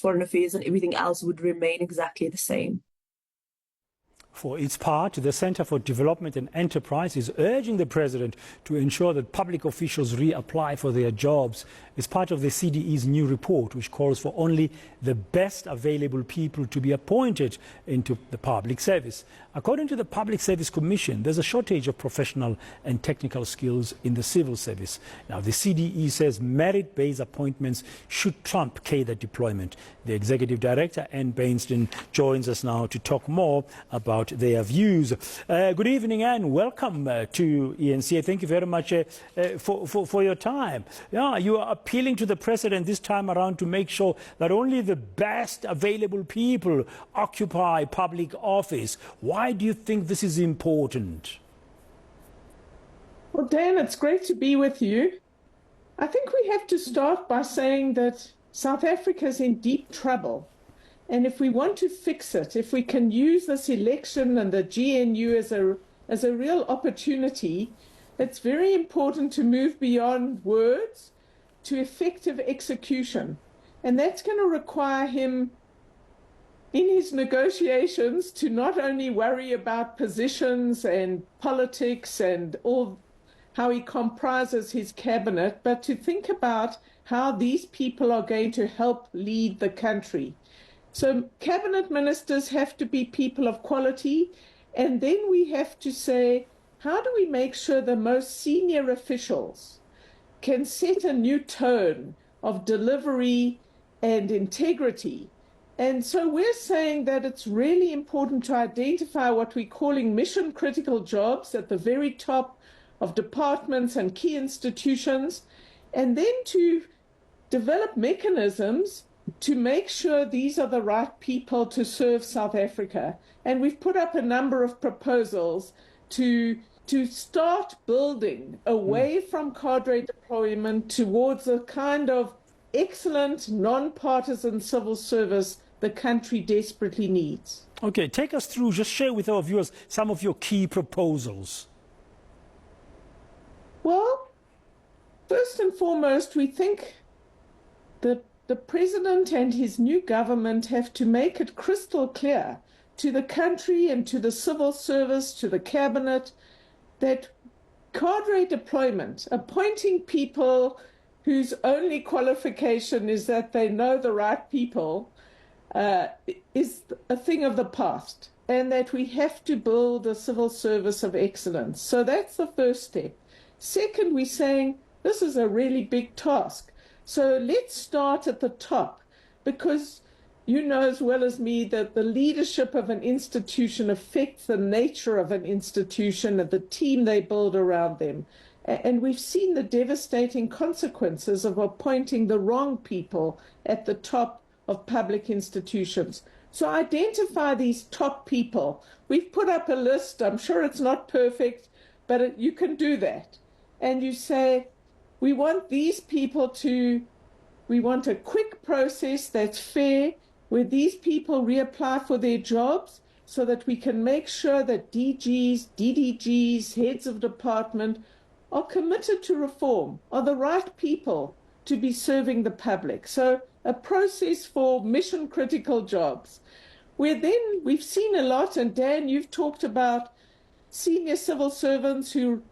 foreign affairs and everything else would remain exactly the same. For its part, the Centre for Development and Enterprise is urging the President to ensure that public officials reapply for their jobs as part of the CDE's new report, which calls for only the best available people to be appointed into the public service. According to the Public Service Commission, there's a shortage of professional and technical skills in the civil service. Now, the CDE says merit-based appointments should trump cadre deployment. The Executive Director, Dan Bernstein, joins us now to talk more about their views. Good evening and welcome to eNCA. Thank you very much for your time. Yeah, you are appealing to the President this time around to make sure that only the best available people occupy public office. Why do you think this is important? Well, Dan, it's great to be with you. I think we have to start by saying that South Africa is in deep trouble. And if we want to fix it, if we can use this election and the GNU as a real opportunity, it's very important to move beyond words to effective execution. And that's going to require him, in his negotiations, to not only worry about positions and politics and all how he comprises his cabinet, but to think about how these people are going to help lead the country. So cabinet ministers have to be people of quality, and then we have to say, how do we make sure the most senior officials can set a new tone of delivery and integrity? And so we're saying that it's really important to identify what we're calling mission-critical jobs at the very top of departments and key institutions, and then to develop mechanisms to make sure these are the right people to serve South Africa. And we've put up a number of proposals to start building away from cadre deployment towards a kind of excellent, non-partisan civil service the country desperately needs. Okay, take us through, just share with our viewers some of your key proposals. Well, first and foremost, we think that the President and his new government have to make it crystal clear to the country and to the civil service, to the cabinet, that cadre deployment, appointing people whose only qualification is that they know the right people, is a thing of the past, and that we have to build a civil service of excellence. So that's the first step. Second, we're saying this is a really big task. So let's start at the top, because you know as well as me that the leadership of an institution affects the nature of an institution and the team they build around them. And we've seen the devastating consequences of appointing the wrong people at the top of public institutions. So identify these top people. We've put up a list. I'm sure it's not perfect, but you can do that. And you say, we want these people we want a quick process that's fair, where these people reapply for their jobs so that we can make sure that DGs, DDGs, heads of department are committed to reform, are the right people to be serving the public. So a process for mission-critical jobs, where then we've seen a lot, and Dan, you've talked about senior civil servants who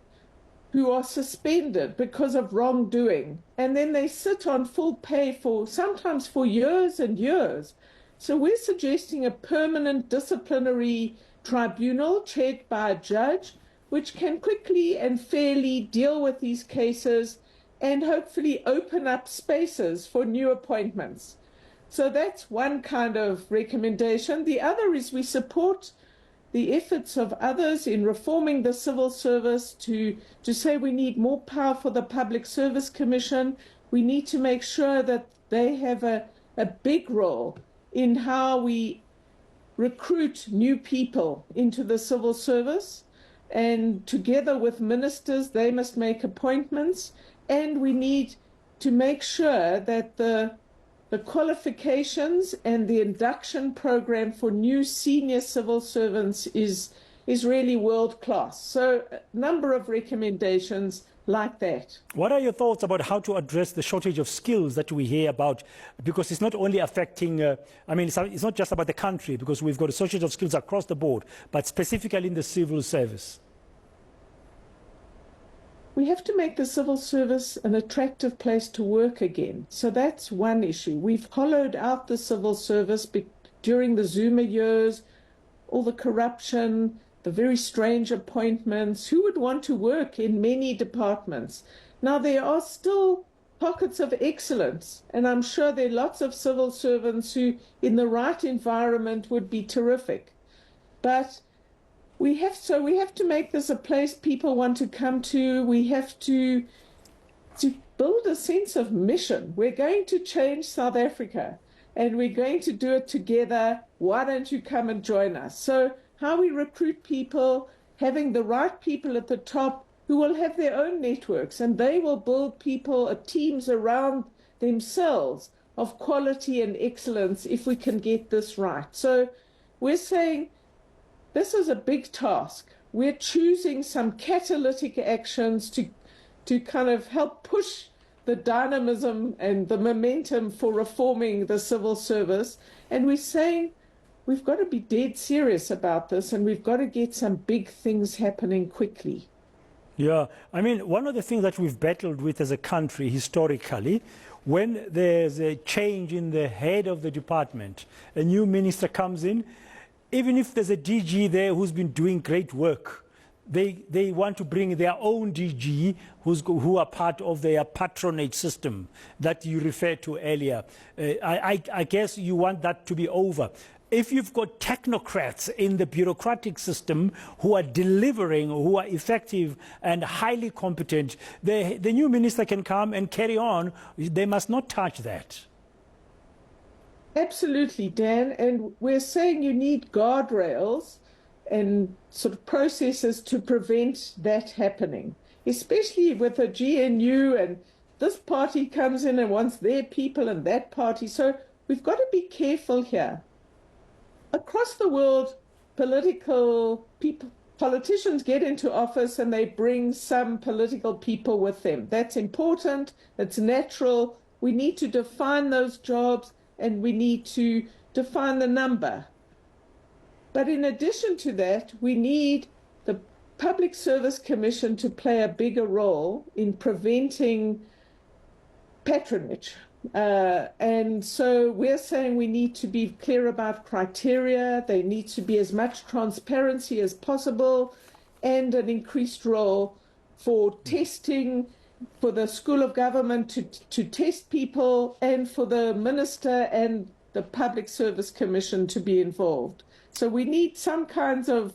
are suspended because of wrongdoing, and then they sit on full pay sometimes for years and years. So we're suggesting a permanent disciplinary tribunal chaired by a judge, which can quickly and fairly deal with these cases and hopefully open up spaces for new appointments. So that's one kind of recommendation. The other is we support the efforts of others in reforming the civil service to say we need more power for the Public Service Commission. We need to make sure that they have a big role in how we recruit new people into the civil service. And together with ministers, they must make appointments. And we need to make sure that the qualifications and the induction program for new senior civil servants is really world class. So a number of recommendations like that. What are your thoughts about how to address the shortage of skills that we hear about? Because it's not only affecting, it's not just about the country, because we've got a shortage of skills across the board, but specifically in the civil service. We have to make the civil service an attractive place to work again. So that's one issue. We've hollowed out the civil service during the Zuma years, all the corruption, the very strange appointments. Who would want to work in many departments? Now, there are still pockets of excellence, and I'm sure there are lots of civil servants who, in the right environment, would be terrific. But we have to make this a place people want to come to. We have to build a sense of mission. We're going to change South Africa, and we're going to do it together. Why don't you come and join us? So how we recruit people, having the right people at the top who will have their own networks, and they will build people, teams around themselves of quality and excellence if we can get this right. So we're saying this is a big task. We're choosing some catalytic actions to kind of help push the dynamism and the momentum for reforming the civil service. And we're saying we've got to be dead serious about this, and we've got to get some big things happening quickly. Yeah, I mean, one of the things that we've battled with as a country historically, when there's a change in the head of the department, a new minister comes in, even if there's a DG there who's been doing great work, they want to bring their own DG who are part of their patronage system that you referred to earlier. I guess you want that to be over. If you've got technocrats in the bureaucratic system who are delivering, who are effective and highly competent, the new minister can come and carry on. They must not touch that. Absolutely, Dan. And we're saying you need guardrails and sort of processes to prevent that happening, especially with a GNU and this party comes in and wants their people and that party. So we've got to be careful here. Across the world, politicians get into office and they bring some political people with them. That's important. That's natural. We need to define those jobs, and we need to define the number. But in addition to that, we need the Public Service Commission to play a bigger role in preventing patronage. And so we're saying we need to be clear about criteria. There needs to be as much transparency as possible, and an increased role for testing, for the School of Government to test people, and for the Minister and the Public Service Commission to be involved. So we need some kinds of,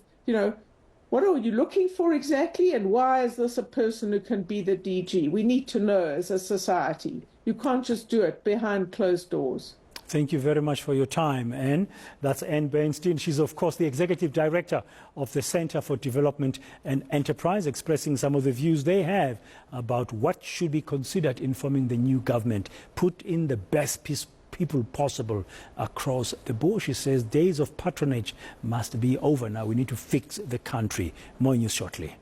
what are you looking for exactly, and why is this a person who can be the DG? We need to know as a society. You can't just do it behind closed doors. Thank you very much for your time, Anne. That's Anne Bernstein. She's, of course, the Executive Director of the Centre for Development and Enterprise, expressing some of the views they have about what should be considered in forming the new government. Put in the best people possible across the board. She says days of patronage must be over now. We need to fix the country. More news shortly.